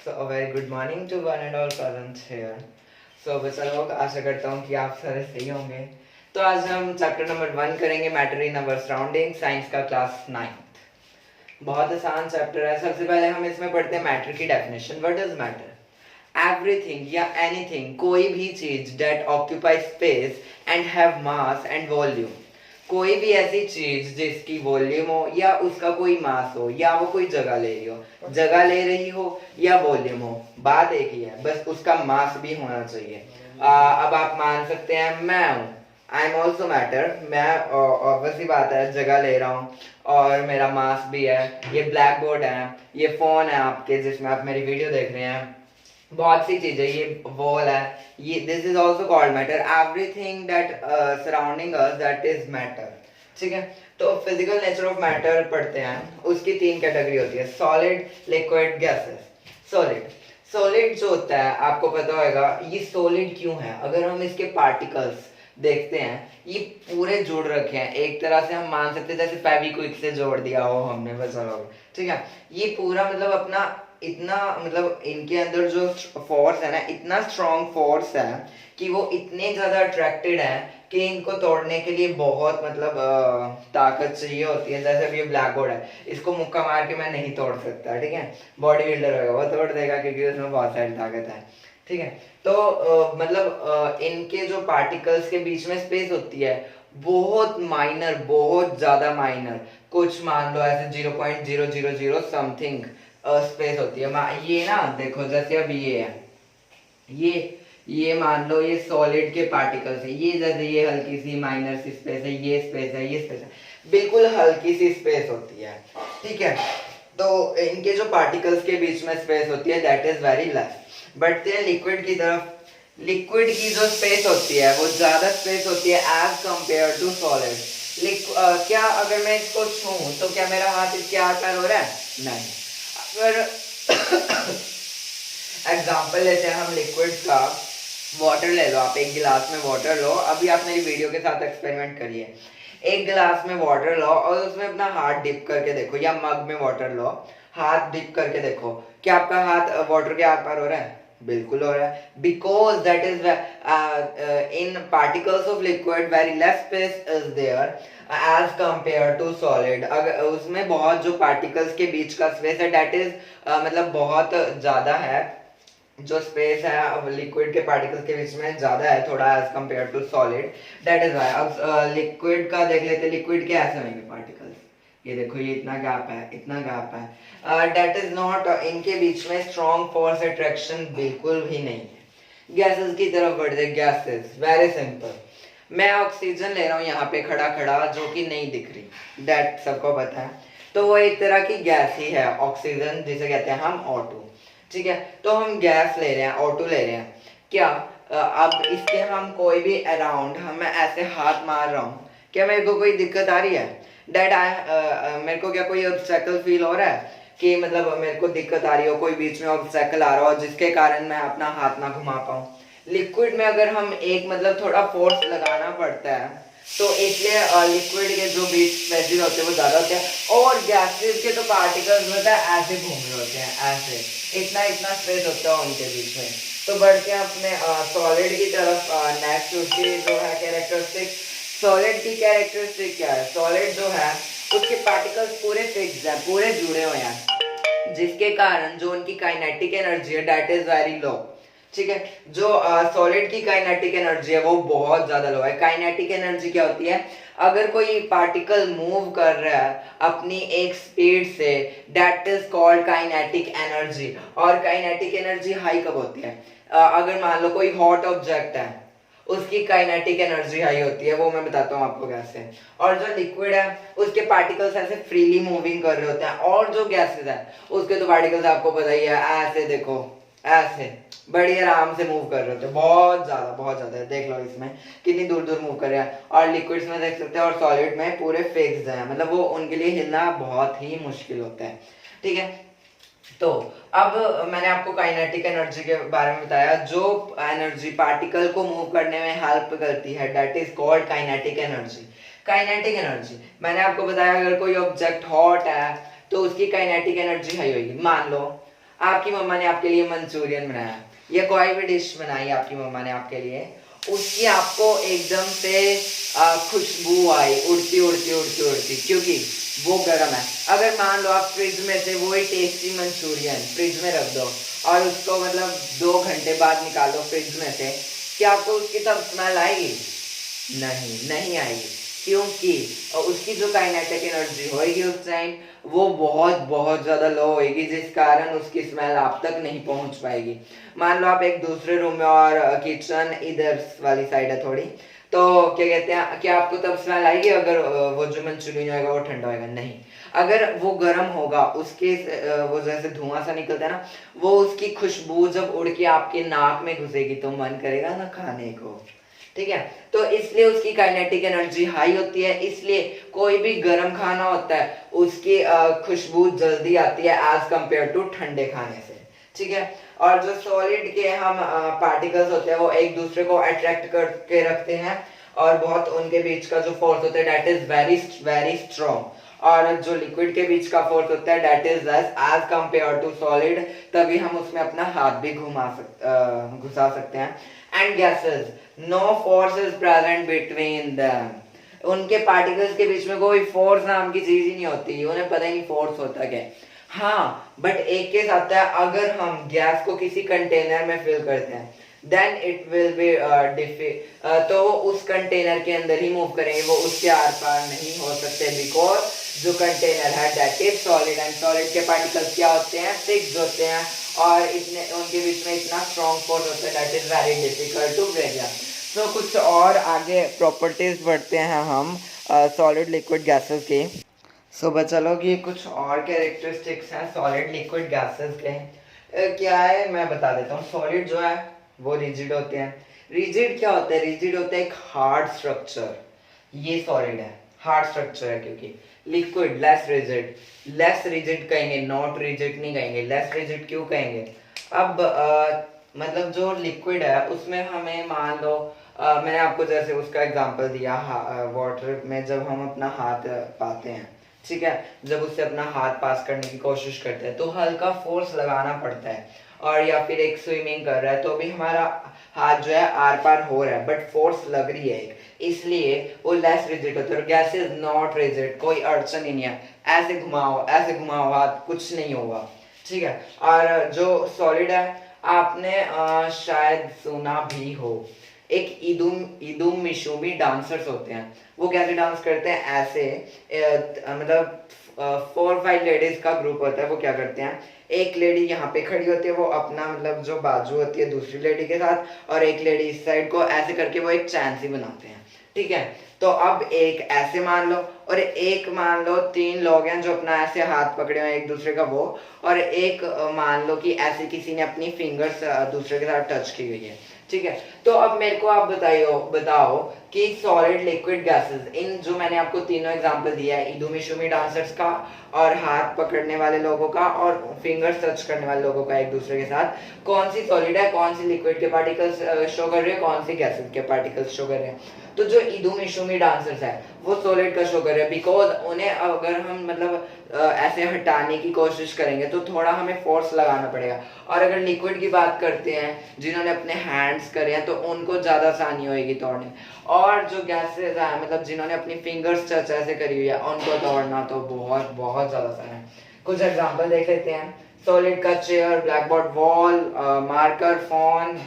So a very good morning to one and all present here. So बच्चा लोग आशा करता हूँ कि आप सारे सही होंगे। तो आज हम चैप्टर नंबर 1 करेंगे matter in our surrounding, science का क्लास 9th। बहुत आसान चैप्टर है। सबसे पहले हम इसमें पढ़ते हैं मैटर की definition. What is matter? Everything या एनीथिंग, कोई भी चीज that occupy space and have mass and volume. कोई भी ऐसी चीज जिसकी वॉल्यूम हो या उसका कोई मास हो या वो कोई जगह ले रही हो, जगह ले रही हो या वॉल्यूम हो, बात एक ही है, बस उसका मास भी होना चाहिए। अब आप मान सकते हैं मैं हूँ, आई एम ऑल्सो मैटर, मैं ऑब्वियसली बात है जगह ले रहा हूँ और मेरा मास भी है। ये ब्लैक बोर्ड है, ये फोन है आपके जिसमें आप मेरी वीडियो देख रहे हैं, बहुत सी चीजें, ये वॉल है, ये this is also called matter. Everything that surrounding us that is matter. ठीक है, तो फिजिकल नेचर ऑफ मैटर पढ़ते हैं। उसकी 3 कैटेगरी होती है, solid, liquid, gases. Solid, solid जो होता है आपको पता होगा ये सॉलिड क्यों है। अगर हम इसके पार्टिकल्स देखते हैं, ये पूरे जुड़ रखे हैं, एक तरह से हम मान सकते हैं जैसे फेविक्विक से जोड़ दिया हो हमने, बस लोग। ठीक है, ये पूरा मतलब अपना इतना, मतलब इनके अंदर जो फोर्स है ना, इतना स्ट्रॉन्ग फोर्स है कि वो इतने ज्यादा अट्रैक्टेड है कि इनको तोड़ने के लिए बहुत मतलब ताकत चाहिए होती है। जैसे अभी ये ब्लैक बोर्ड है, इसको मुक्का मार के मैं नहीं तोड़ सकता। ठीक है, बॉडी बिल्डर होगा वो तोड़ देगा क्योंकि उसमें बहुत सारी ताकत है। ठीक है, तो मतलब इनके जो पार्टिकल्स के बीच में स्पेस होती है बहुत माइनर, बहुत ज्यादा माइनर, कुछ मान लो ऐसे 0.000 समथिंग स्पेस होती है। ये ना देखो, जैसे अब ये है, ये मान लो ये सॉलिड के पार्टिकल्स है, ये जैसे ये हल्की सी माइनर सी स्पेस है, ये स्पेस है, ये स्पेस है, बिल्कुल हल्की सी स्पेस होती है। ठीक है, तो इनके जो पार्टिकल्स के बीच में स्पेस होती है दैट इज वेरी लेस। बढ़ते हैं लिक्विड की तरफ। लिक्विड की जो स्पेस होती है वो ज्यादा स्पेस होती है एज कंपेयर टू सॉलिड। क्या अगर मैं इसको छूऊं तो क्या मेरा हाथ इसके आर पार हो रहा है? नहीं। अगर एग्जाम्पल लेते हैं हम लिक्विड का, वाटर ले लो, आप एक गिलास में वाटर लो, अभी आप मेरी वीडियो के साथ एक्सपेरिमेंट करिए। एक गिलास में वाटर लो और उसमें अपना हाथ डिप करके देखो, या मग में वाटर लो, हाथ डिप करके देखो, क्या आपका हाथ वाटर के आर पार हो रहा है? बिल्कुल हो रहा है, because that is in particles of liquid very less space is there as compare to solid. अगर उसमें बहुत जो पार्टिकल्स के बीच का स्पेस है दैट इज मतलब बहुत ज्यादा है, जो स्पेस है लिक्विड के पार्टिकल्स के बीच में ज्यादा है थोड़ा as compare to solid, that is why. अब लिक्विड का देख लेते हैं, लिक्विड के ऐसे होंगे पार्टिकल्स, ये देखो, ये इतना गैप है, इतना गैप है, दैट इज नॉट, इनके बीच में स्ट्रॉन्ग फोर्स अट्रैक्शन बिल्कुल भी नहीं है। गैसेस की तरफ बढ़ते, गैसेस वेरी सिंपल। मैं ऑक्सीजन ले रहा हूँ यहाँ पे खड़ा खड़ा, जो कि नहीं दिख रही, दैट सबको पता है, तो वो एक तरह की गैस ही है ऑक्सीजन, जिसे कहते हैं हम O2। ठीक है, तो हम गैस ले रहे हैं, O2 ले रहे हैं। क्या अब इसके हम कोई भी अराउंड, हम मैं ऐसे हाथ मार रहा हूँ, क्या मेरे को कोई दिक्कत आ रही है? डेट मेरे को क्या कोई ऑब्स्टेकल फील हो रहा है कि मतलब मेरे को दिक्कत आ रही हो, कोई बीच में ऑब्स्टेकल आ रहा हो जिसके कारण मैं अपना हाथ ना घुमा पाऊँ? लिक्विड में अगर हम एक मतलब थोड़ा फोर्स लगाना पड़ता है, तो इसलिए लिक्विड के जो बीच स्पेसेस होते हैं वो ज्यादा होते हैं, और गैसेस के तो पार्टिकल्स होता है ऐसे घूम रहे होते हैं, ऐसे इतना इतना स्पेस होता है उनके बीच में। तो बढ़ते हैं अपने सॉलिड की तरफ। नेक्स्ट उसकी जो है कैरेक्टरिस्टिक, सॉलिड की कैरेक्टरिस्टिक क्या है? सॉलिड जो है उसके पार्टिकल्स पूरे फिक्स्ड हैं, पूरे जुड़े हुए हैं, जिसके कारण जो उनकी काइनेटिक एनर्जी है दैट इज वेरी लो। ठीक है, जो सॉलिड की काइनेटिक एनर्जी है वो बहुत ज्यादा लो है। काइनेटिक एनर्जी क्या होती है? अगर कोई पार्टिकल मूव कर रहा है अपनी एक स्पीड से, that is called kinetic energy. और काइनेटिक एनर्जी हाई कब होती है? अगर मान लो कोई हॉट ऑब्जेक्ट है, उसकी काइनेटिक एनर्जी हाई होती है, वो मैं बताता हूँ आपको कैसे। और जो लिक्विड है उसके पार्टिकल्स ऐसे फ्रीली मूविंग कर रहे होते हैं, और जो गैसेस है उसके तो पार्टिकल्स आपको पता ही है, ऐसे देखो, ऐसे बड़ी आराम से मूव कर रहे होते हैं, बहुत ज्यादा देख लो इसमें कितनी दूर दूर मूव कर रहे हैं। और लिक्विड्स में देख सकते हैं, और सॉलिड में पूरे फिक्स्ड हैं, मतलब वो उनके लिए हिलना बहुत ही मुश्किल होता है। ठीक है, तो अब मैंने आपको काइनेटिक एनर्जी के बारे में बताया, जो एनर्जी पार्टिकल को मूव करने में हेल्प करती है that is called kinetic energy. Kinetic energy मैंने आपको बताया, अगर कोई ऑब्जेक्ट हॉट है तो उसकी काइनेटिक एनर्जी हाई होगी। मान लो आपकी मम्मा ने आपके लिए मंचूरियन बनाया या कोई भी डिश बनाई आपकी मम्मा ने आपके लिए, उसकी आपको एकदम से खुशबू आई उड़ती उड़ती उड़ती उड़ती, क्योंकि वो गर्म है। अगर मान लो आप फ्रिज में से वही टेस्टी मंचूरियन फ्रिज में रख दो और उसको मतलब 2 घंटे बाद निकालो फ्रिज में से, क्या आपको उसकी तब स्मेल आएगी? नहीं, नहीं आएगी, क्योंकि उसकी जो काइनेटिक एनर्जी होएगी उस टाइम वो बहुत बहुत ज़्यादा लो होएगी, जिस कारण उसकी स्मेल आप तक नहीं पहुंच पाएगी। मान लो आप एक दूसरे रूम में और किचन इधर वाली साइड है थोड़ी, तो क्या कहते हैं, क्या आपको तब स्मेल आएगी अगर वो जो मंचूरियन होएगा वो ठंडा होएगा? नहीं। अगर वो गर्म होगा उसके वो जैसे धुआं सा निकलता है ना, वो उसकी खुशबू जब उड़ के आपके नाक में घुसेगी तो मन करेगा ना खाने को, ठीक है। तो इसलिए उसकी काइनेटिक एनर्जी हाई होती है, इसलिए कोई भी गर्म खाना होता है उसकी खुशबू जल्दी आती है एज कंपेयर टू ठंडे खाने से, ठीक है। और जो सॉलिड के हम पार्टिकल्स होते हैं वो एक दूसरे को अट्रैक्ट करके रखते हैं और बहुत उनके बीच का जो फोर्स होता है that is very very strong, और जो लिक्विड के बीच का फोर्स होता है that is less as compare to solid, तभी हम उसमें अपना हाथ भी घुसा सकते हैं। And gases, no force is present between them, उनके पार्टिकल्स के बीच में कोई फोर्स नाम की चीज ही नहीं होती, उन्हें पता ही नहीं फोर्स होता क्या है। हाँ, बट एक केस आता है, अगर हम गैस को किसी कंटेनर में फिल करते हैं देन इट विल बी तो उस कंटेनर के अंदर ही मूव करेंगे, वो उसके आर पार नहीं हो सकते, बिकॉज जो कंटेनर है that is solid, and solid के पार्टिकल्स क्या होते हैं? फिक्स्ड होते हैं, और इतने उनके बीच में इतना स्ट्रॉन्ग फोर्स होता है that is very difficult to break them. तो कुछ और आगे प्रॉपर्टीज बढ़ते हैं हम सॉलिड लिक्विड गैसेस की। सो बचा लो कि कुछ और कैरेक्टरिस्टिक्स हैं सॉलिड लिक्विड गैसेस के। क्या है मैं बता देता हूँ। सॉलिड जो है वो रिजिड होते हैं। रिजिड क्या होता है? रिजिड होता है एक हार्ड स्ट्रक्चर, ये सॉलिड है, हार्ड स्ट्रक्चर है। क्योंकि liquid less rigid, less rigid कहेंगे, नॉट रिजिड नहीं कहेंगे, लेस रिजिड क्यों कहेंगे? अब मतलब जो लिक्विड है उसमें हमें मान लो मैंने आपको जैसे उसका एग्जांपल दिया वाटर में जब हम अपना हाथ पाते हैं, ठीक है, जब उससे अपना हाथ पास करने की कोशिश करते हैं तो हल्का फोर्स लगाना पड़ता है, और या फिर एक स्विमिंग कर रहा है तो भी हमारा हाथ जो है आर पार हो रहा है बट फोर्स लग रही है एक, इसलिए वो लेस रिजिड होता है। और गैस इज नॉट रिजिड, कोई अड़चन ही नहीं है, ऐसे घुमाओ हाथ, कुछ नहीं होगा, ठीक है। और जो सॉलिड है आपने शायद सुना भी हो, एक इदुम मिशुमी डांसर्स होते हैं, वो कैसे डांस करते हैं? ऐसे मतलब 4-5 लेडीज का ग्रुप होता है, वो क्या करते हैं, एक लेडी यहाँ पे खड़ी होती है, वो अपना मतलब जो बाजू होती है दूसरी लेडी के साथ, और एक लेडी इस साइड को ऐसे करके वो एक चैन सी बनाते हैं, ठीक है। तो अब एक ऐसे मान लो, और एक मान लो 3 लोग हैं जो अपना ऐसे हाथ पकड़े हुए हैं एक दूसरे का वो, और एक मान लो कि ऐसे किसी ने अपनी फिंगर्स दूसरे के साथ टच की हुई है, ठीक है। तो अब मेरे को आप बताओ कि सॉलिड लिक्विड गैसेस, इन जो मैंने आपको तीनों एग्जांपल दिया है, इदुमिशुमी डांसर्स का और हाथ पकड़ने वाले लोगों का और फिंगर्स टच करने वाले लोगों का एक दूसरे के साथ, कौन सी सॉलिड है, कौन सी लिक्विड के पार्टिकल्स शो कर रहे हैं, कौन सी गैसेस के पार्टिकल्स शो कर रहे हैं? तो जो इदुमिशुमी डांसर्स है वो सॉलिड का शो कर रहे हैं, बिकॉज उन्हें अगर हम मतलब ऐसे हटाने की कोशिश करेंगे तो थोड़ा हमें फोर्स लगाना पड़ेगा। और अगर लिक्विड की बात करते हैं जिन्होंने अपने हैंड्स करे हैं तो उनको ज़्यादा आसानी होगी तोड़ने, और जो गैसेस है मतलब जिन्होंने अपनी फिंगर्स टच ऐसे करी हुई है उनको तोड़ना तो बहुत बहुत ज़्यादा आसान है। कुछ एग्जाम्पल देख लेते हैं। सॉलिड का chair, black board, wall, marker, phone,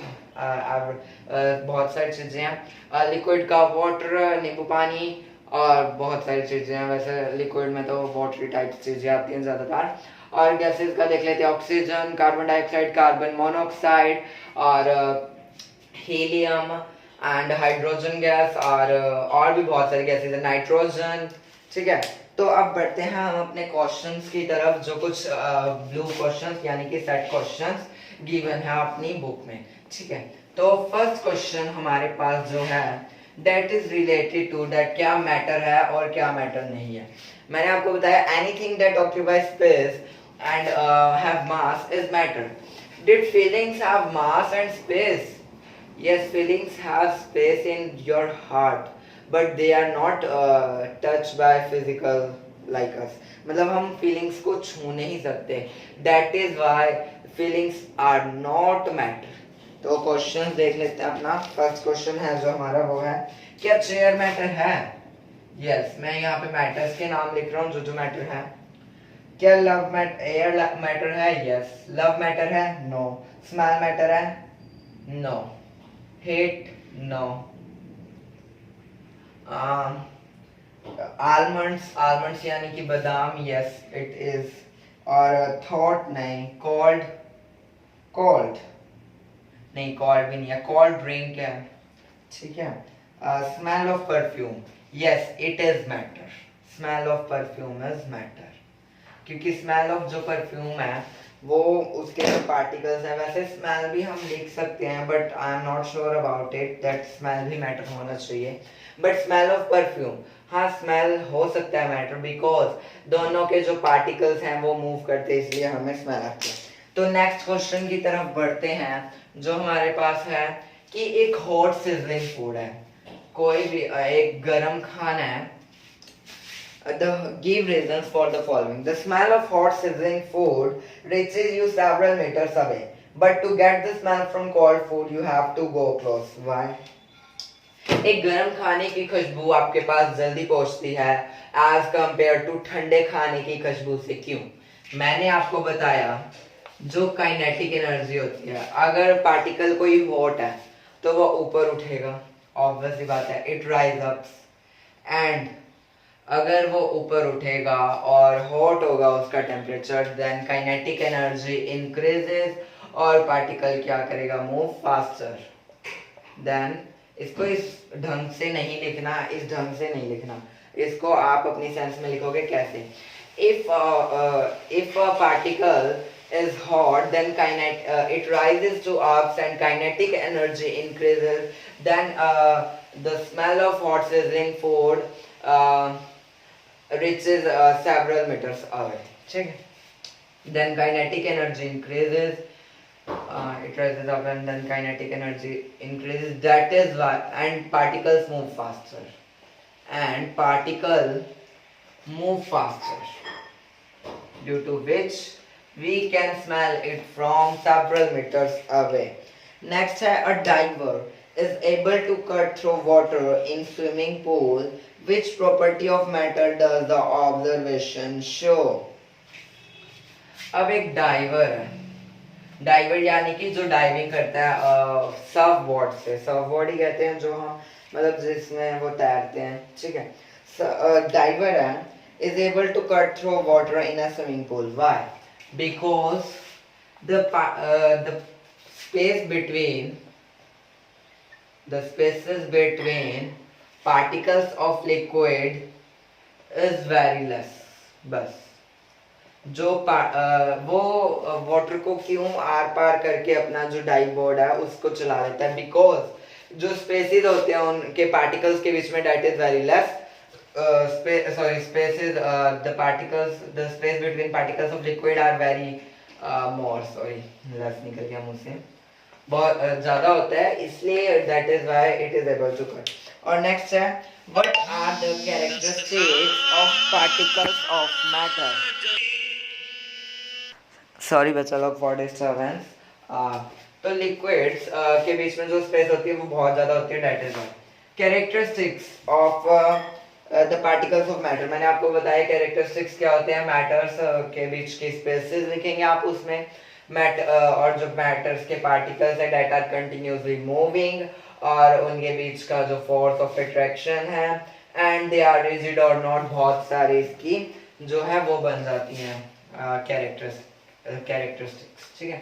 बहुत सारी चीज़ें हैं। लिक्विड का वाटर, नींबू पानी, और बहुत सारी चीज़ें हैं। वैसे लिक्विड में तो वाटरी टाइप चीज़ें आती हैं ज़्यादातर। और गैसेस का देख लेते हैं। Oxygen, carbon dioxide, carbon monoxide, और हीलियम एंड हाइड्रोजन गैस, और भी बहुत सारी गैसेस हैं, नाइट्रोजन, ठीक है। तो अब बढ़ते हैं हम अपने क्वेश्चंस की तरफ, जो कुछ ब्लू क्वेश्चंस यानी कि सेट क्वेश्चंस गिवन है अपनी बुक में, ठीक है। तो फर्स्ट क्वेश्चन हमारे पास जो है that is related to that क्या मैटर है और क्या मैटर नहीं है। मैंने आपको बताया anything that occupy space and have mass is matter. Did feelings have mass and space? Yes, feelings have space in your heart, but they are not touched by physical like us. मतलब हम feelings को छू नहीं सकते. That is why feelings are not matter. तो question देख लेते हैं अपना। फर्स्ट क्वेश्चन है जो हमारा वो है, क्या चेयर मैटर है? यस, मैं यहाँ पे मैटर्स के नाम लिख रहा हूँ जो जो मैटर है। क्या लव मैटर, एयर मैटर है? यस। लव मैटर है? नो। स्मेल मैटर है? No. Hate? No. Almonds, almonds यानी कि बादाम? Yes it is. और थॉट? नहीं। कोल्ड? कोल्ड नहीं, कोल्ड भी नहीं है, कोल्ड ड्रिंक है, ठीक है। Smell of perfume? Yes it is matter. Smell of perfume is matter, क्योंकि स्मेल ऑफ जो परफ्यूम है वो उसके जो पार्टिकल्स हैं, वैसे स्मेल भी हम लिख सकते हैं but I am not sure about it that smell भी मैटर होना चाहिए, बट स्मेल ऑफ परफ्यूम, हाँ स्मेल हो सकता है मैटर, बिकॉज दोनों के जो पार्टिकल्स हैं वो मूव करते हैं, इसलिए हमें स्मेल आती है। तो नेक्स्ट क्वेश्चन की तरफ बढ़ते हैं जो हमारे पास है कि एक हॉट सिजलिंग फूड है, कोई भी एक गरम खाना है। Give reasons for the following. The smell of hot sizzling food reaches you several meters away, but to get the smell from cold food you have to go close. Why? एक गर्म खाने की खुशबू आपके पास जल्दी पहुंचती है एज कंपेयर टू ठंडे खाने की खुशबू से। क्यों? मैंने आपको बताया जो काइनेटिक एनर्जी होती है, अगर पार्टिकल कोई हॉट है तो वो ऊपर उठेगा, ऑब्वियस सी बात है, इट राइज अप, एंड अगर वो ऊपर उठेगा और हॉट होगा उसका temperature, then kinetic energy increases और पार्टिकल क्या करेगा? Move faster. देन इसको इस ढंग से नहीं लिखना, इस ढंग से नहीं लिखना, इसको आप अपनी सेंस में लिखोगे कैसे? if a particle is hot, then it rises to ups and kinetic energy increases, then the smell of hot sizzling food reaches several meters away. Check. Then kinetic energy increases, it rises up and then kinetic energy increases. That is why, and particles move faster. And particle move faster, due to which we can smell it from several meters away. Next है, a diver is able to cut through water in swimming pool. Which property of matter does the observation show? अब एक driver है, driver यानी कि जो diving करता है Surf board से, सर्फ बोर्ड ही कहते हैं जो हम मतलब जिसमें वो तैरते हैं, ठीक है। डाइवर है is able to cut through water in a swimming pool. Why? Because the spaces between particles of liquid is very less. बस जो वो वाटर को क्यों आर पार करके अपना जो डाइव बोर्ड है उसको चला लेता है, बिकॉज जो स्पेसेस होते हैं उनके पार्टिकल्स के बीच में that is very less, spaces, the space between particles of liquid are very more, less निकल गया मुंह से, बहुत ज्यादा होता है, इसलिए that is why it is able to cut. और next है, what are the characteristics of particles of matter? Sorry बच्चा लोग for disturbance. तो liquids के बीच में जो स्पेस होती है वो बहुत ज्यादा होती है, that is why. Characteristics of the particles of matter, मैंने आपको बताया कैरेक्टरिस्टिक्स क्या होते हैं, मैटर्स के बीच की स्पेसेस लिखेंगे आप उसमें, और जो मैटर्स के पार्टिकल्स है डेट आर कंटिन्यूसली मूविंग, और उनके बीच का जो फोर्स ऑफ अट्रैक्शन है, एंड दे आर रिजिड और नॉट, बहुत सारी इसकी जो है वो बन जाती हैं कैरेक्टरिस्टिक्स, ठीक है।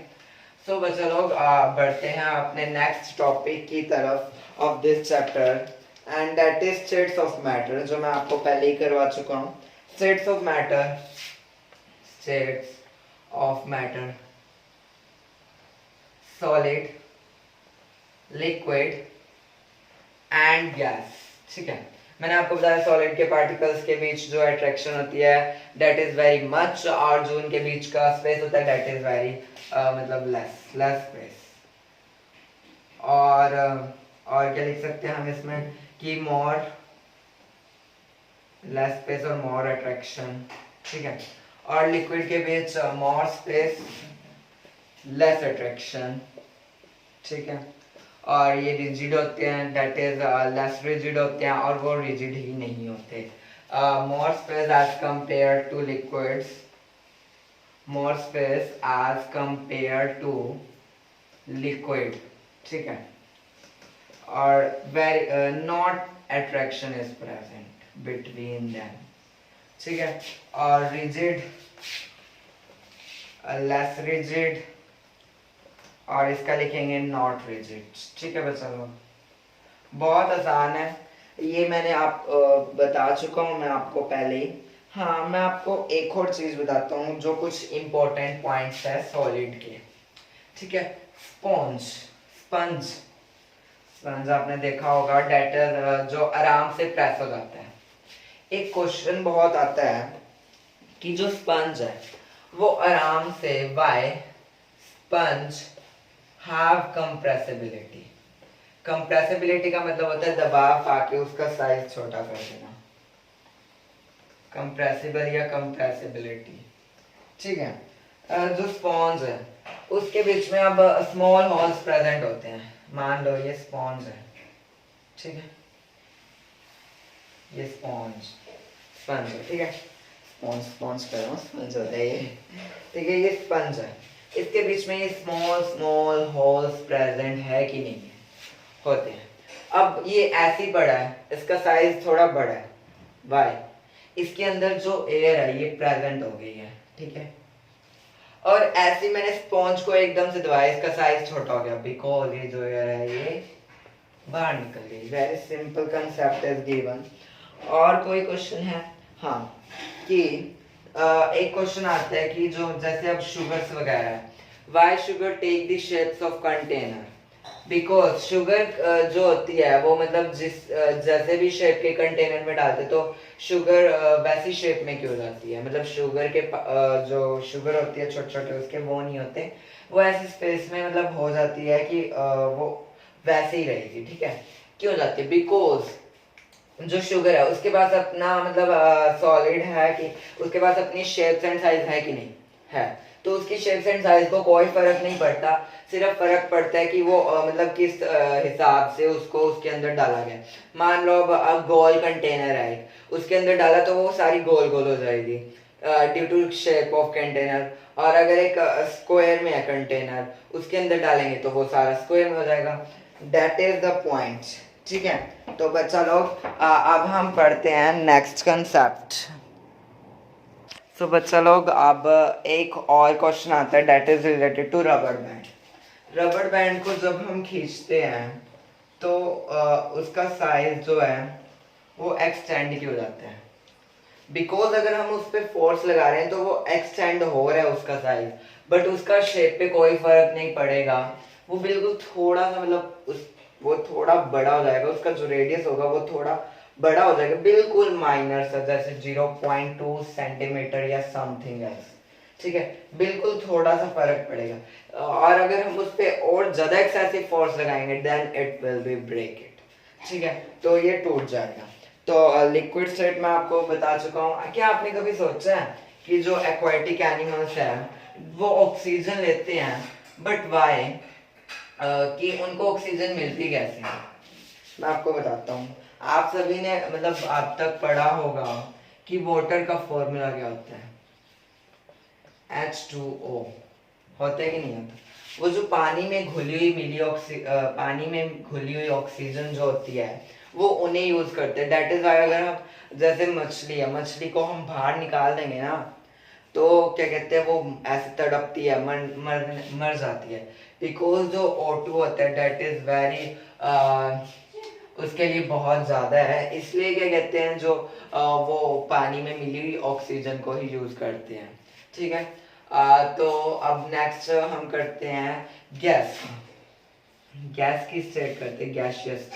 सो बच्चा लोग बढ़ते हैं अपने नेक्स्ट टॉपिक की तरफ of this chapter, and that is states of matter, जो मैं आपको पहले ही करवा चुका हूँ। states of matter, solid, liquid and gas, ठीक है। मैंने आपको बताया सॉलिड के पार्टिकल्स के बीच जो अट्रैक्शन होती है that is very much, और जो उनके बीच का स्पेस होता है that is very मतलब less space, और क्या लिख सकते हैं हम इसमें कि मोर लेस स्पेस और मोर अट्रैक्शन, ठीक है। और लिक्विड के बीच मोर स्पेस लेस अट्रैक्शन, ठीक है। और ये रिजिड होते हैं, दैट इज लेस रिजिड होते हैं, और वो रिजिड ही नहीं होते। More space as compare to liquids, more space as compare to liquid, ठीक है। और very not attraction is present between them, ठीक है। और रिजिड, लेस रिजिड, और इसका लिखेंगे नॉट रिजिड, ठीक है बच्चा लोग। बहुत आसान है ये, मैंने आप बता चुका हूँ मैं आपको पहले ही। हाँ, मैं आपको एक और चीज बताता हूँ जो कुछ इंपॉर्टेंट पॉइंट्स है सॉलिड के, ठीक है। स्पॉन्ज, स्पंज, स्पंज आपने देखा होगा, डेटर जो आराम से प्रेस हो जाता है। एक क्वेश्चन बहुत आता है कि जो स्पंज है वो आराम से, why sponge have compressibility. Compressibility का मतलब होता है दबाव आके उसका साइज छोटा कर देना, कंप्रेसिबल या कंप्रेसिबिलिटी, ठीक है। जो स्पॉन्ज है उसके बीच में अब स्मॉल होल्स प्रेजेंट होते हैं। मान लो ये स्पॉन्ज है, ठीक है, ये स्पॉन्ज, स्पंज है, ठीक है। स्पॉन्ज, स्पॉन्ज कर रहा हूँ, स्पंज होता है ये, ठीक है। ये स्पंज है, इसके बीच में ये स्मॉल स्मॉल होल्स प्रेजेंट है कि नहीं है, होते हैं। अब ये ऐसे ही पड़ा है, इसका साइज थोड़ा बड़ा है, वाई इसके अंदर जो एयर है ये प्रेजेंट हो गई है, ठीक है। और ऐसे मैंने स्पॉन्ज को एकदम से दबाया, इसका साइज छोटा हो गया, बिकॉज ये जो एयर है ये बाहर निकल गई। Very simple concept is given. और कोई क्वेश्चन है? हाँ, कि एक क्वेश्चन आता है कि जो जैसे अब शुगर्स वगैरह है, why sugar take the shapes of container, because sugar जो होती है वो मतलब जिस जैसे भी शेप के कंटेनर में डालते तो शुगर वैसी शेप में क्यों जाती है, मतलब शुगर के जो शुगर होती है छोटे छोटे उसके वो नहीं होते, वो ऐसी स्पेस में मतलब हो जाती है कि वो वैसे ही रहेगी, ठीक है। क्यों जाती है? बिकॉज जो शुगर है उसके पास अपना मतलब सॉलिड है कि उसके पास अपनी शेप्स एंड साइज है कि नहीं है, तो उसकी शेप्स एंड साइज को कोई फर्क नहीं पड़ता, सिर्फ फर्क पड़ता है कि वो मतलब किस हिसाब से उसको उसके अंदर डाला गया। मान लो अब गोल कंटेनर है, उसके अंदर डाला तो वो सारी गोल गोल हो जाएगी due to shape of container, और अगर एक स्क्वायर में है कंटेनर उसके अंदर डालेंगे तो वो सारा स्क्वायर में हो जाएगा। दैट इज द पॉइंट, ठीक है। तो बच्चा लोग अब हम पढ़ते हैं नेक्स्ट कंसेप्ट। सो बच्चा लोग अब एक और क्वेश्चन आता है that is related to rubber band. Rubber band को जब हम खींचते हैं तो उसका साइज जो है वो एक्सटेंड क्यों जाता है? बिकॉज अगर हम उस पर फोर्स लगा रहे हैं तो वो एक्सटेंड हो रहा है उसका साइज, बट उसका शेप पे कोई फर्क नहीं पड़ेगा, वो बिल्कुल थोड़ा सा मतलब वो थोड़ा बड़ा हो जाएगा, उसका जो रेडियस होगा वो थोड़ा बड़ा हो जाएगा, बिल्कुल माइनर सा, जैसे 0.2 सेंटीमीटर या समथिंग एल्स, ठीक है, बिल्कुल थोड़ा सा फर्क पड़ेगा। और अगर हम उस पर और ज्यादा एक्सेसिव फोर्स लगाएंगे then it will be break it, ठीक है, तो ये टूट जाएगा। तो लिक्विड स्टेट में आपको बता चुका हूँ। क्या आपने कभी सोचा है कि जो एक्वाटिक एनिमल्स हैं वो ऑक्सीजन लेते हैं, बट वाई कि उनको ऑक्सीजन मिलती कैसे है? मैं आपको बताता हूँ। आप सभी ने मतलब अब तक पढ़ा होगा कि वाटर का फॉर्मूला क्या होता है, H2O, होता है कि नहीं होता? वो जो पानी में घुली हुई पानी में घुली हुई ऑक्सीजन जो होती है वो उन्हें यूज करते हैं। दैट इज वाई अगर हम जैसे मछली है, मछली को हम बाहर निकाल देंगे ना तो क्या कहते हैं वो ऐसे तड़पती है, मर जाती है, बिकॉज जो O2 होता है दैट इज वेरी उसके लिए बहुत ज़्यादा है, इसलिए क्या कहते हैं जो वो पानी में मिली हुई ऑक्सीजन को ही यूज करते हैं, ठीक है। तो अब नेक्स्ट हम करते हैं गैस। गैस की स्टेट करते हैं, गैसियस।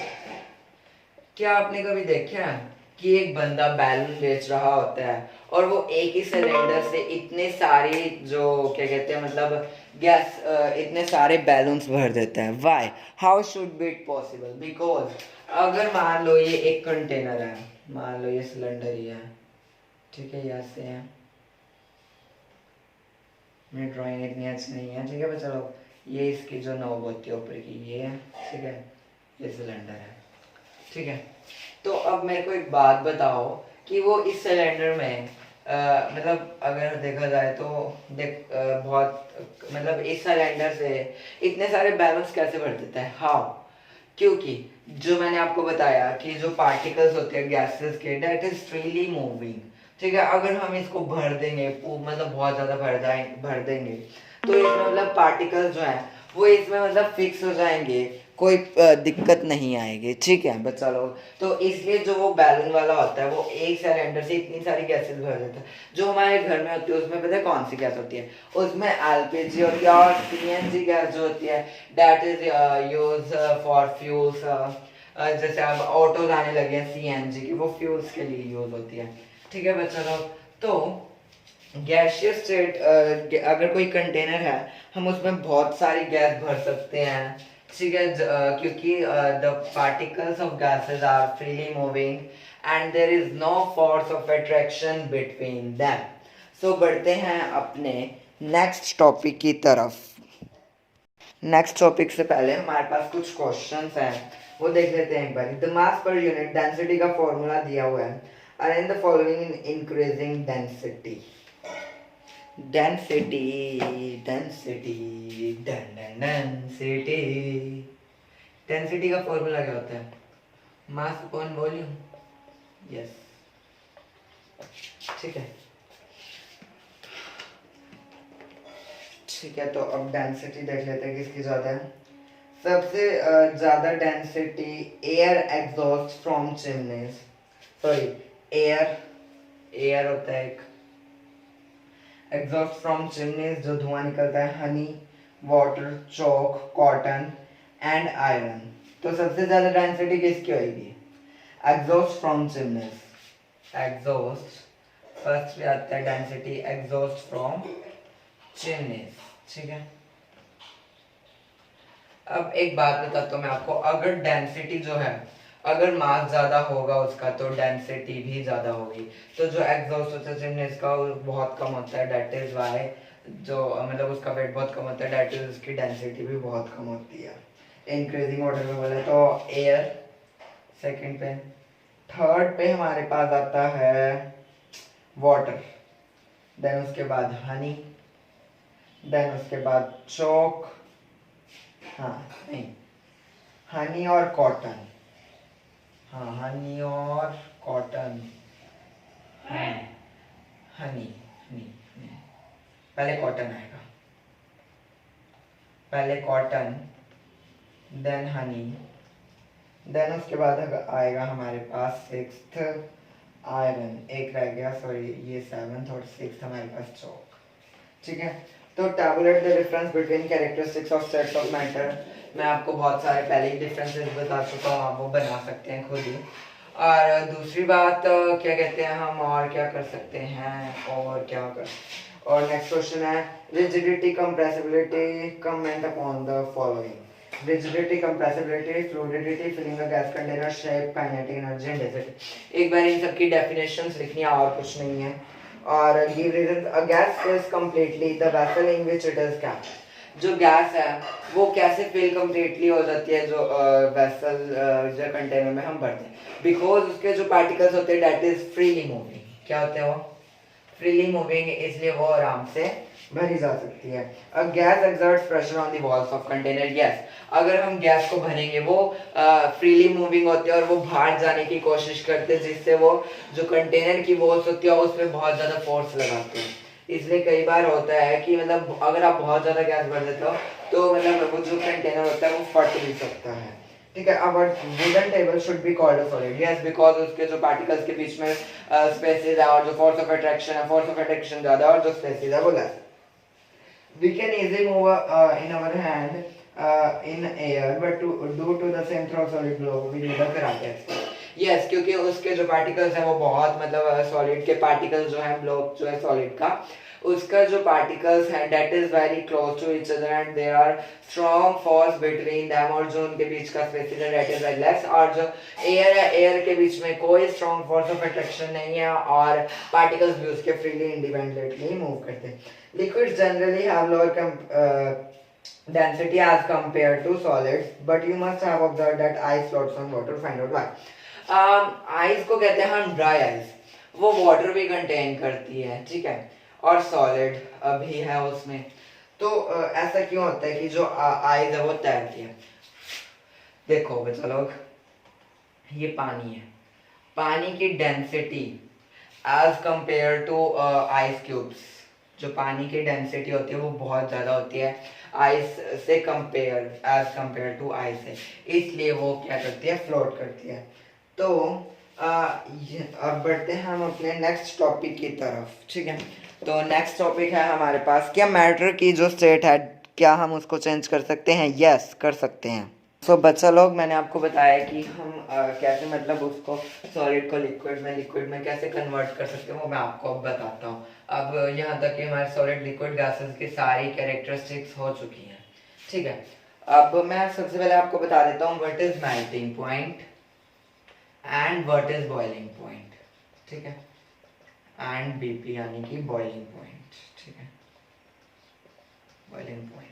क्या आपने कभी देखा है कि एक बंदा बैलून बेच रहा होता है और वो एक ही सिलेंडर से इतने सारे जो क्या कहते हैं मतलब गैस इतने सारे बैलून्स भर देता है? Why? How should be it possible? Because अगर मान लो ये एक कंटेनर है, मान लो ये सिलेंडर ही है, ठीक है, ये ऐसे है, मेरी ड्राइंग इतनी अच्छी नहीं है, ठीक है, पर चलो ये इसकी जो नोब होती है ऊपर की ये है, ठीक है, ये सिलेंडर है, ठीक है। तो अब मेरे को एक बात बताओ कि वो इस सिलेंडर में मतलब अगर देखा जाए तो बहुत मतलब इस सिलेंडर से इतने सारे बैलून्स कैसे भर देता है, हाउ? क्योंकि जो मैंने आपको बताया कि जो पार्टिकल्स होते हैं गैसेस के, दैट इज फ्रीली मूविंग, ठीक है। अगर हम इसको भर देंगे मतलब बहुत ज्यादा भर देंगे तो इसमें मतलब पार्टिकल्स जो है वो इसमें मतलब फिक्स हो जाएंगे, कोई दिक्कत नहीं आएगी, ठीक है बच्चा लोग। तो इसलिए जो वो बैलून वाला होता है वो एक सिलेंडर से इतनी सारी गैसेस भर देता है। जो हमारे घर में होती है उसमें पता है कौन सी गैस होती है? उसमें एलपीजी होती है और सीएनजी गैस जो होती है that is use for fuels. जैसे अब ऑटोज आने लगे हैं सीएनजी की, वो फ्यूल्स के लिए यूज होती है, ठीक है बच्चा लोग। तो गैसियस स्टेट अगर कोई कंटेनर है हम उसमें बहुत सारी गैस भर सकते हैं, ठीक है, क्योंकि the particles of gases are freely moving and there is no force of attraction between them. So बढ़ते हैं अपने नेक्स्ट टॉपिक की तरफ। नेक्स्ट टॉपिक से पहले हमारे पास कुछ क्वेश्चंस हैं, वो देख लेते हैं एक बार। The mass per unit density का फॉर्मूला दिया हुआ है, arrange the following in increasing density. Density density density density का फॉर्मूला क्या होता है? मास अपॉन वॉल्यूम, यस, ठीक है, ठीक है। तो अब डेंसिटी देख लेते हैं किसकी ज्यादा है। सबसे ज्यादा density air exhaust from chimneys, sorry air air होता है एक, एग्जॉस्ट फ्रॉम चिमनीज जो धुआं निकलता है, Honey, water, Chowk, cotton and iron. तो सबसे ज्यादा डेंसिटी किसकी होगी? Exhaust from chimneys. Exhaust first पे आता है डेंसिटी एग्जॉस्ट फ्रॉम चिमनीज, ठीक है। अब एक बात बताता हूँ मैं आपको, अगर डेंसिटी जो है अगर मास ज्यादा होगा उसका तो डेंसिटी भी ज्यादा होगी। तो जो एग्जॉस्ट होता है चिमनीज का वो बहुत कम होता है, दैट इज वाई जो मतलब उसका वेट बहुत कम होता है, दैट इज उसकी डेंसिटी भी बहुत कम होती है। इंक्रीजिंग ऑर्डर में बोले तो एयर सेकंड पे, थर्ड पे हमारे पास आता है वाटर, देन उसके बाद हनी, देन उसके बाद चौक, हाँ नहीं, हनी और कॉटन, हाँ हनी और कॉटन, हनी हनी हनी हनी। पहले कॉटन आएगा, पहले कॉटन देन हनी, देन उसके बाद आएगा हमारे पास सिक्स्थ आयरन, एक रह गया सॉरी ये सेवंथ और सिक्स्थ हमारे पास चौक, ठीक है। तो tabulate the difference between characteristics of sets of matter. मैं आपको बहुत सारे पहले ही डिफरेंसेस बता चुका हूँ, आप वो बना सकते हैं खुद ही। और दूसरी बात क्या कहते हैं हम और क्या कर सकते हैं और क्या कर, और नेक्स्ट क्वेश्चन है rigidity compressibility, comment upon the following. Rigidity, compressibility, fluidity, filling the gas container, shape, kinetic energy and density. एक बार इन सबकी डेफिनेशंस लिखनी है और कुछ नहीं है। और give reasons, a gas fills completely the vessel in which it is kept। जो गैस है वो कैसे फिल कम्प्लीटली हो जाती है जो वेसल जो कंटेनर में हम भरते हैं, बिकॉज उसके जो पार्टिकल्स होते हैं दैट इज फ्रीली मूविंग। क्या होते हैं वो? फ्रीली मूविंग, इसलिए वो आराम से भरी जा सकती है। A gas exerts pressure on the walls of container, yes, अगर हम गैस को भरेंगे वो फ्रीली मूविंग होते हैं और वो बाहर जाने की कोशिश करते हैं, जिससे वो जो कंटेनर की वॉल्स होती है उसमें बहुत ज़्यादा फोर्स लगाते हैं। इसलिए कई बार होता है कि मतलब अगर आप बहुत ज़्यादा गैस भर देते हो तो मतलब वो जो कंटेनर होता है वो फट भी सकता है, ठीक है। अब wooden table should be called a solid, yes, because उसके जो पार्टिकल्स के बीच में स्पेसेस है और जो फोर्स ऑफ अट्रैक्शन है, फोर्स ऑफ अट्रैक्शन ज़्यादा और जो स्पेसेस है वो less. We can easily move in our hand in air, but due to the center of solid globe, we need a Faraday experiment. Yes, क्योंकि उसके जो particles हैं वो बहुत मतलब सॉलिड के पार्टिकल्स जो हैं, ब्लॉक जो है सॉलिड का, उसका जो पार्टिकल्स हैं that is very close to each other and there are strong force between them, और जो उनके बीच का स्पेस है डेट इज लेस। और जो एयर है, एयर के बीच में कोई स्ट्रॉन्ग फोर्स ऑफ अट्रैक्शन नहीं है और पार्टिकल्स भी उसके फ्रीली इंडिपेंडेंटली मूव करते हैं। Liquids generally have lower density as compared to solids, but you must have observed that ice floats on water. Find out why. Ice को कहते हैं हम ड्राई आइस, वो वाटर भी कंटेन करती है, ठीक है, और सॉलिड भी है उसमें। तो ऐसा क्यों होता है कि जो आइस है वो तैरती है। देखो बच्चा लोग, ये पानी है, पानी की density as compare to ice cubes, जो पानी की डेंसिटी होती है वो बहुत ज़्यादा होती है आइस से compare, as compare to ice से, इसलिए वो क्या करती है, फ्लोट करती है। तो अब बढ़ते हैं हम अपने नेक्स्ट टॉपिक की तरफ, ठीक है। तो नेक्स्ट टॉपिक है हमारे पास, क्या मैटर की जो स्टेट है क्या हम उसको चेंज कर सकते हैं? यस, कर सकते हैं। सो बच्चा लोग, मैंने आपको बताया कि हम कैसे मतलब उसको सॉलिड को लिक्विड में कैसे कन्वर्ट कर सकते हैं, वो मैं आपको अब बताता हूँ। अब यहाँ तक कि हमारे सॉलिड लिक्विड गैसेस की सारी कैरेक्टरिस्टिक्स हो चुकी हैं, ठीक है। अब मैं सबसे पहले आपको बता देता हूँ what is melting point and what is boiling point, ठीक है, एंड बीपी यानी कि बॉइलिंग पॉइंट, ठीक है। बॉइलिंग पॉइंट,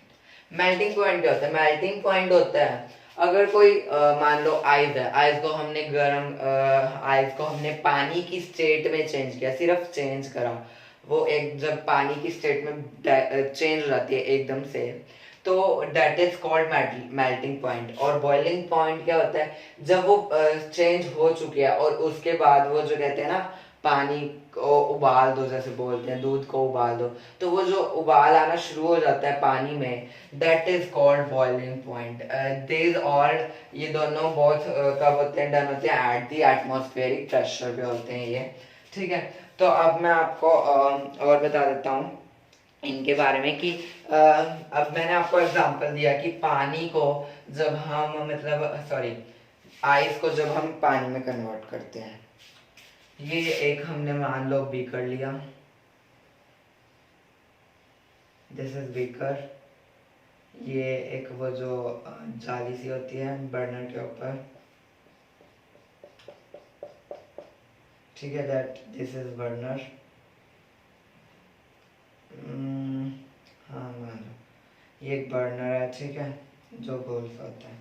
मेल्टिंग पॉइंट क्या होता है? मेल्टिंग पॉइंट होता है अगर कोई मान लो आइस है, आइस को हमने आइस को हमने पानी की स्टेट में चेंज किया, सिर्फ चेंज करा, वो एक जब पानी की स्टेट में चेंज हो जाती है एकदम से, तो that is called melting point. और बॉइलिंग पॉइंट क्या होता है? जब वो चेंज हो चुकी है और उसके बाद वो जो कहते हैं ना, पानी को उबाल दो, जैसे बोलते हैं दूध को उबाल दो, तो वो जो उबाल आना शुरू हो जाता है पानी में, that is called boiling point. This all, ये दोनों बहुत कब होते हैं, डन होते हैं एट द एटमॉस्फेरिक प्रेशर पे होते हैं ये, ठीक है। तो अब मैं आपको और बता देता हूँ इनके बारे में कि अब मैंने आपको एग्जांपल दिया कि पानी को जब हम मतलब सॉरी आइस को जब हम पानी में कन्वर्ट करते हैं, ये एक हमने मान लो बीकर लिया, दिस इज बीकर, ये एक वो जो जाली सी होती है बर्नर के ऊपर, ठीक है, दैट दिस इज बर्नर। हाँ मान लो ये एक बर्नर है, ठीक है, जो गोल सा होता है,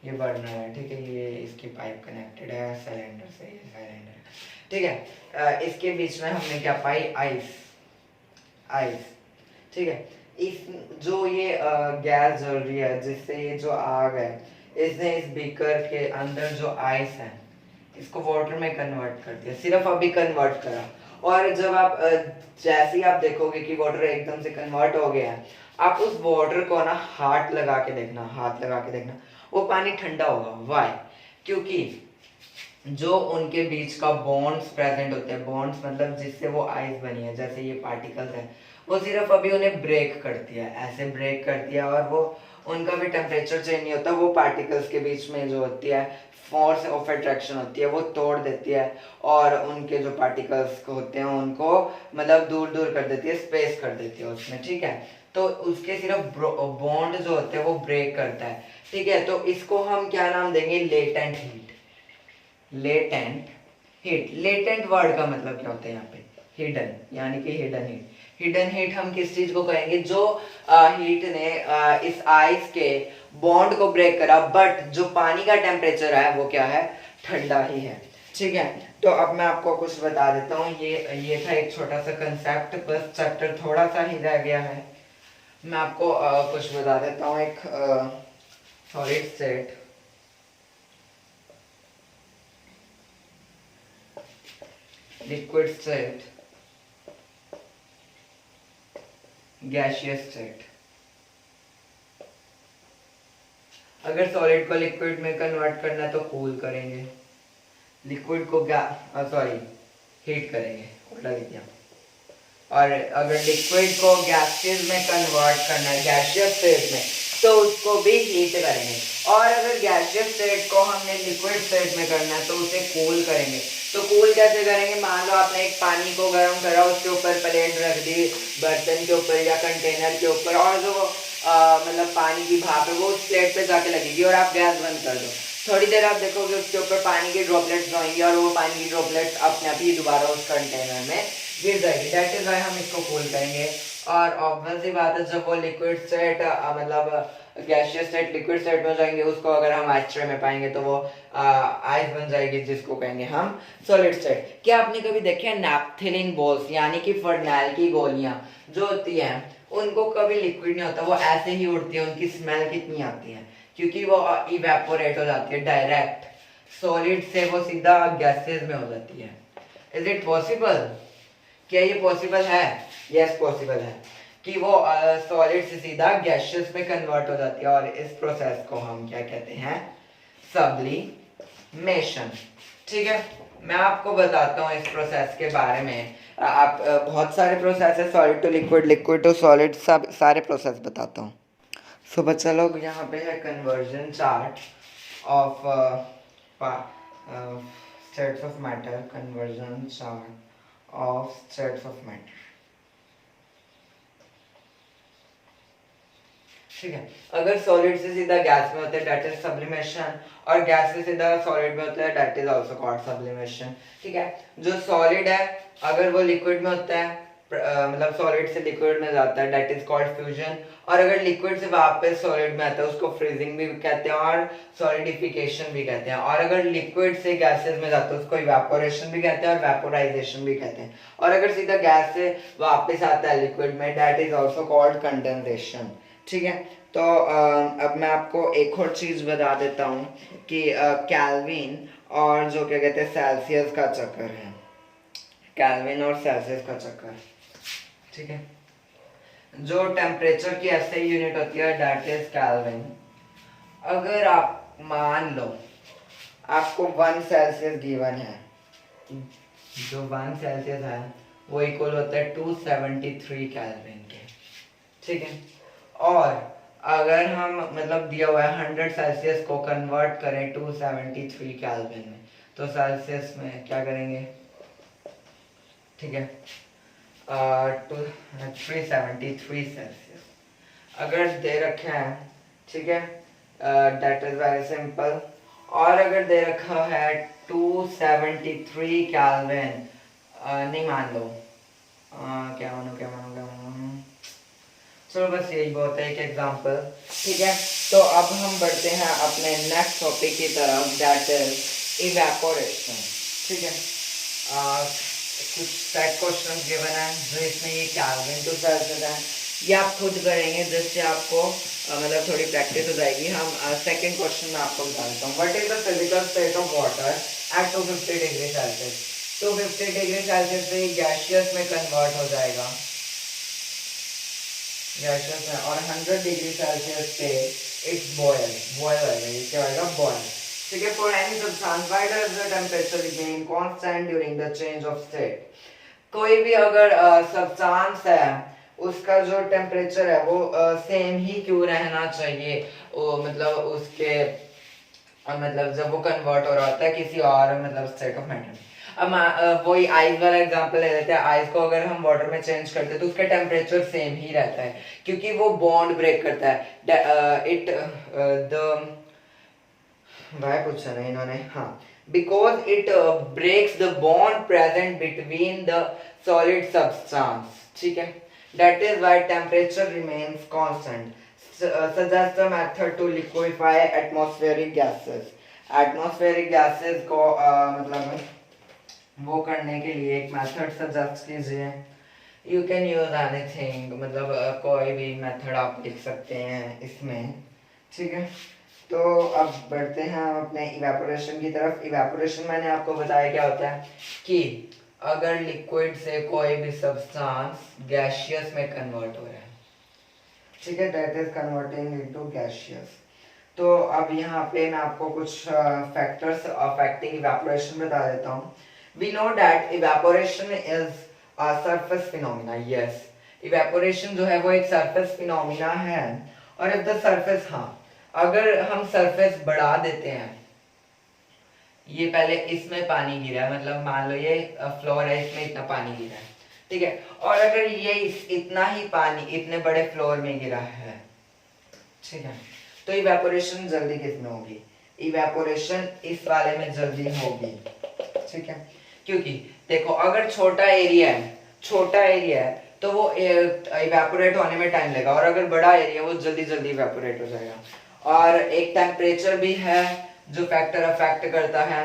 ये बर्नर है, ठीक है, ये इसकी पाइप कनेक्टेड है सिलेंडर से, ये सिलेंडर है, ठीक है। इसके बीच में हमने क्या पाई? आइस, आइस, ठीक है। इस जो ये गैस जल रही है जिससे ये जो आग है, इसने इस बीकर के अंदर जो आइस है इसको वाटर में कन्वर्ट कर दिया, सिर्फ अभी कन्वर्ट करा। और जब आप जैसे ही आप देखोगे कि वाटर एकदम से कन्वर्ट हो गया है, आप उस वाटर को ना हाथ लगा के देखना, हाथ लगा के देखना, वो पानी ठंडा होगा। वाई? क्योंकि जो उनके बीच का बॉन्ड्स प्रेजेंट होते हैं, बॉन्ड्स मतलब जिससे वो आइस बनी है, जैसे ये पार्टिकल्स है, वो सिर्फ अभी उन्हें ब्रेक कर दिया, ऐसे ब्रेक कर दिया, और वो उनका भी टेम्परेचर चेंज नहीं होता, वो पार्टिकल्स के बीच में जो होती है फोर्स ऑफ अट्रैक्शन होती है वो तोड़ देती है, और उनके जो पार्टिकल्स होते हैं उनको मतलब दूर दूर कर देती है, स्पेस कर देती है उसमें, ठीक है। तो उसके सिर्फ बॉन्ड जो होते हैं वो ब्रेक करता है, ठीक है। तो इसको हम क्या नाम देंगे? Latent heat, latent heat. Latent word का मतलब क्या होता है यहाँ पे? हिडन, यानी कि हिडन हीट। हिडन हीट हम किस चीज को कहेंगे? जो हीट ने इस आइस के बॉन्ड को ब्रेक करा, बट जो पानी का टेम्परेचर है वो क्या है? ठंडा ही है, ठीक है। तो अब मैं आपको कुछ बता देता हूँ, ये था एक छोटा सा कंसेप्ट, बस चैप्टर थोड़ा सा ही रह गया है। मैं आपको कुछ बता देता हूँ, एक solid state, liquid state, gaseous state. अगर सॉलिड को लिक्विड में कन्वर्ट करना है तो कूल करेंगे, लिक्विड को हीट करेंगे, उल्टा लिख दिया। और अगर लिक्विड को गैसेस में कन्वर्ट करना है, गैसियस स्टेट में, तो उसको भी हीट करेंगे। और अगर गैसियस स्टेट को हमने लिक्विड स्टेट में करना है तो उसे कूल करेंगे। तो कूल कैसे करेंगे? मान लो आपने एक पानी को गर्म करा, उसके ऊपर प्लेट रख दी बर्तन के ऊपर या कंटेनर के ऊपर, और जो मतलब पानी की भाप है वो उस प्लेट पे जाके लगेगी, और आप गैस बंद कर दो। थोड़ी देर आप देखोगे उसके ऊपर पानी की ड्रॉपलेट्स आएंगी, और वो पानी की ड्रॉपलेट्स अपने आप ही दोबारा उस कंटेनर में गिर जाएगी। दैट इज वाई हम इसको कूल करेंगे। और ऑब्वियस सी बात है जब वो लिक्विड स्टेट मतलब गैसियस स्टेट लिक्विड स्टेट में जाएंगे उसको अगर हम आइस ट्रे में पाएंगे तो वो आइस बन जाएगी जिसको कहेंगे हम सॉलिड स्टेट। क्या आपने कभी देखे हैं नैप्थेलिन बॉल्स यानी कि फर्नैल की गोलियां जो होती हैं उनको कभी लिक्विड नहीं होता, वो ऐसे ही उड़ती है, उनकी स्मेल कितनी आती है क्योंकि वो इवेपोरेट हो जाती है डायरेक्ट सॉलिड से, वो सीधा गैसेस में हो जाती है। Is it possible? क्या ये पॉसिबल है? यस पॉसिबल है कि वो सॉलिड से सीधा गैसियस में कन्वर्ट हो जाती है और इस प्रोसेस को हम क्या कहते हैं? सब्लिमेशन। ठीक है, मैं आपको बताता हूँ इस प्रोसेस के बारे में। आप बहुत सारे प्रोसेस है, solid to liquid, liquid to solid, सब सारे प्रोसेस बताता हूँ। सो बच्चा लोग यहाँ पे है conversion chart of states of matter, conversion chart of states of matter. ठीक है, अगर सॉलिड से सीधा गैस में होता है दैट इज सब्लिमेशन, और गैस से सीधा सॉलिड में होता है that is also called sublimation. ठीक है, जो सॉलिड है अगर वो लिक्विड में होता है मतलब सॉलिड से लिक्विड में जाता है दैट इज कॉल्ड फ्यूजन, और अगर लिक्विड से वापस सॉलिड में आता है उसको फ्रीजिंग भी कहते हैं और सॉलिडिफिकेशन भी कहते हैं, और अगर लिक्विड से गैसेस में जाता है उसको इवेपोरेशन भी कहते हैं और वेपोराइजेशन भी कहते हैं, और अगर सीधा गैस से वापस आता है लिक्विड में that is also called condensation. ठीक है, तो अब मैं आपको एक और चीज बता देता हूँ कि कैल्विन और जो क्या कहते हैं सेल्सियस का चक्कर है, कैल्विन और सेल्सियस का चक्कर। ठीक है, जो टेम्परेचर की ऐसे यूनिट होती है दैट इज कैल्विन। अगर आप मान लो आपको 1 सेल्सियस गिवन है, जो 1 सेल्सियस है वो इक्वल होता है 273 कैल्विन के। ठीक है, और अगर हम मतलब दिया हुआ है 100 सेल्सियस को कन्वर्ट करें 273 केल्विन में तो सेल्सियस में क्या करेंगे? ठीक है, 373 सेल्सियस अगर दे रखा है, ठीक है, दैट इज वेरी सिंपल। और अगर दे रखा है 273 केल्विन, नहीं मान लो, क्या मानो चलो बस यही बहुत है, एक एग्जांपल। ठीक है, तो अब हम बढ़ते हैं अपने नेक्स्ट टॉपिक की तरफ दैट इज इवेपोरेशन। ठीक है, कुछ सेट क्वेश्चन गिवन है जो इसमें ये केल्विन टू सेल्सियस है, ये आप खुद करेंगे जिससे आपको मतलब थोड़ी प्रैक्टिस हो जाएगी। हम सेकंड क्वेश्चन में आपको बता देता हूँ, what is the physical state of water at 250 degree Celsius. 250 degree Celsius से गैसियस में कन्वर्ट हो जाएगा गैसियस में, और 100 डिग्री सेल्सियस पे इट्स बॉयल क्या होगा? बॉयल। ठीक है, for any substance why does the temperature remain constant during the change of state. कोई भी अगर सब्सटेंस है उसका जो टेम्परेचर है वो सेम ही क्यों रहना चाहिए? वो मतलब उसके मतलब जब वो कन्वर्ट हो रहा होता है किसी और मतलब स्टेट ऑफ मैटर में। अब वही आइस वाला एग्जांपल ले लेते हैं। आइस को अगर हम वाटर में चेंज करते हैं तो उसका टेम्परेचर सेम ही रहता है क्योंकि वो बॉन्ड ब्रेक करता है। इट द भाई पूछा नहीं इन्होंने, हाँ, because it breaks the bond present between the solid substance. ठीक है, that is why temperature remains constant. suggest a method to liquefy atmospheric gases। atmospheric gases को मतलब वो करने के लिए एक मेथड सजेस्ट कीजिए। यू कैन यूज एनीथिंग, मतलब कोई भी मेथड आप लिख सकते हैं इसमें। ठीक है, तो अब बढ़ते हैं हम अपने इवेपोरेशन की तरफ। इवेपोरेशन मैंने आपको बताया क्या होता है कि अगर लिक्विड से कोई भी सब्सटेंस गैसियस में कन्वर्ट हो रहा है, ठीक है, that is converting into gaseous. तो अब यहाँ पे मैं आपको कुछ फैक्टर्स अफेक्टिंग इवेपोरेशन बता देता हूँ। We know that evaporation is a surface phenomena. Yes, evaporation जो है वो एक surface phenomena है। और if the surface, हाँ, अगर हम surface बढ़ा देते हैं, ये पहले इसमें पानी गिरा है, मतलब मान लो ये फ्लोर है, इसमें इतना पानी गिरा है, ठीक है, और अगर ये इतना ही पानी इतने बड़े फ्लोर में गिरा है, ठीक है, तो इवेपोरेशन जल्दी किसमें होगी? इवेपोरेशन इस वाले में जल्दी होगी। ठीक है, क्योंकि देखो अगर छोटा एरिया है तो वो इवेपोरेट होने में टाइम लगेगा, और अगर बड़ा एरिया वो जल्दी जल्दी इवेपोरेट हो जाएगा। और एक टेम्परेचर भी है जो फैक्टर अफेक्ट करता है।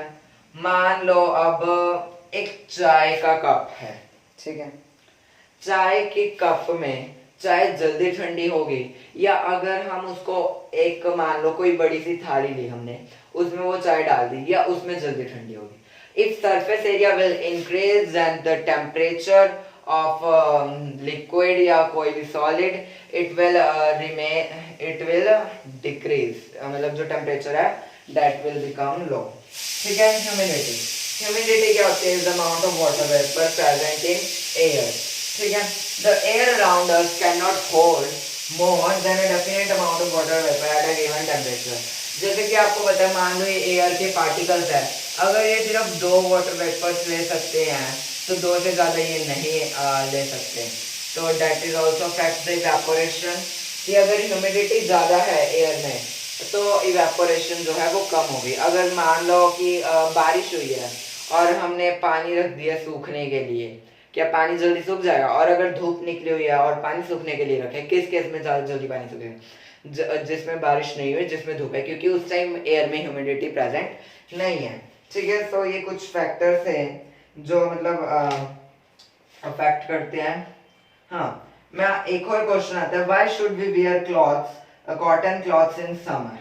मान लो अब एक चाय का कप है, ठीक है, चाय के कप में चाय जल्दी ठंडी होगी, या अगर हम उसको एक मान लो कोई बड़ी सी थाली ली हमने, उसमें वो चाय डाल दी, या उसमें जल्दी ठंडी होगी। If surface area will increase and the temperature of liquid या कोई भी सॉलिड, इट विल डिक्रीज, मतलब जो टेम्परेचर है दैट विल बिकम लो। ठीक है। ह्यूमिडिटी क्या होती है? Is the amount of water vapour present in air. ठीक है। The air around us can not hold more than a definite amount of water vapour at a given temperature. जैसे कि आपको पता है, मान लो ये एयर के पार्टिकल्स है, अगर ये सिर्फ 2 वाटर वेपर्स ले सकते हैं तो 2 से ज़्यादा ये नहीं ले सकते। तो that is also affect the evaporation, कि अगर ह्यूमिडिटी ज़्यादा है एयर में तो इवेपोरेशन जो है वो कम होगी। अगर मान लो कि बारिश हुई है और हमने पानी रख दिया सूखने के लिए, क्या पानी जल्दी सूख जाएगा? और अगर धूप निकली हुई है और पानी सूखने के लिए रखे, किस केस में ज़्यादा जल्दी पानी सूखेगा? जिसमें बारिश नहीं हुई, जिसमें धूप है, क्योंकि उस टाइम एयर में ह्यूमिडिटी प्रेजेंट नहीं है। ठीक है। तो ये कुछ फैक्टर्स हैं जो मतलब अफेक्ट करते हैं। हाँ, मैं एक और क्वेश्चन आता है, why should we wear clothes cotton clothes in summer?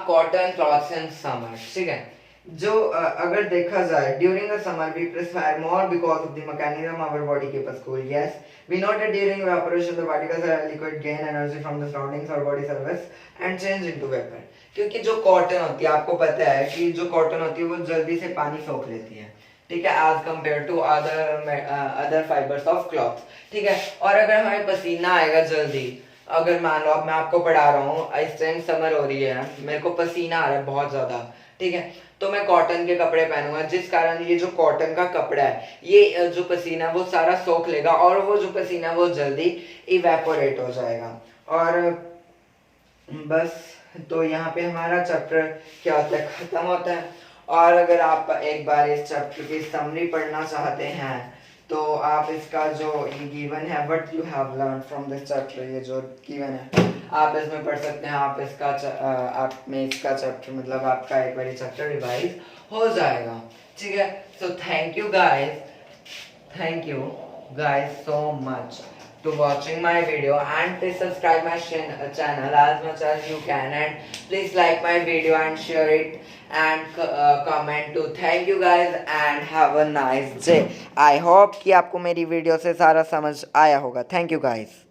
Cotton clothes in summer, ठीक है। जो अगर देखा जाए, during the summer we prescribe more because of the mechanism our body keeps cool. Yes, we know that during evaporation the particles are liquid gain energy from the surroundings और body surface and change into vapour. क्योंकि जो cotton होती है, आपको पता है कि जो कॉटन होती है वो जल्दी से पानी सोख लेती है, ठीक है, as compare to other fibres of cloth. ठीक है। और अगर हमें पसीना आएगा जल्दी, अगर मान लो अब मैं आपको पढ़ा रहा हूँ, इस टाइम समर हो रही है, मेरे को पसीना आ रहा है बहुत ज्यादा, ठीक है, तो मैं कॉटन के कपड़े पहनूंगा, जिस कारण ये जो कॉटन का कपड़ा है ये जो पसीना वो सारा सोख लेगा, और वो जो पसीना वो जल्दी इवेपोरेट हो जाएगा। और बस, तो यहाँ पे हमारा चैप्टर क्या होता है, खत्म होता है। और अगर आप एक बार इस चैप्टर की समरी पढ़ना चाहते हैं तो आप इसका जो ये गिवन है, what you have learn from this chapter, ये जो गिवन है आप इसमें पढ़ सकते हैं। आप इसका आप में इसका चैप्टर मतलब आपका एक बार चैप्टर रिवाइज हो जाएगा। ठीक है। So thank you guys so much to watching my video, and please subscribe my channel as much as you can, and please like my video and share it and comment too. Thank you guys and have a nice day. I hope कि आपको मेरी video से सारा समझ आया होगा। Thank you guys.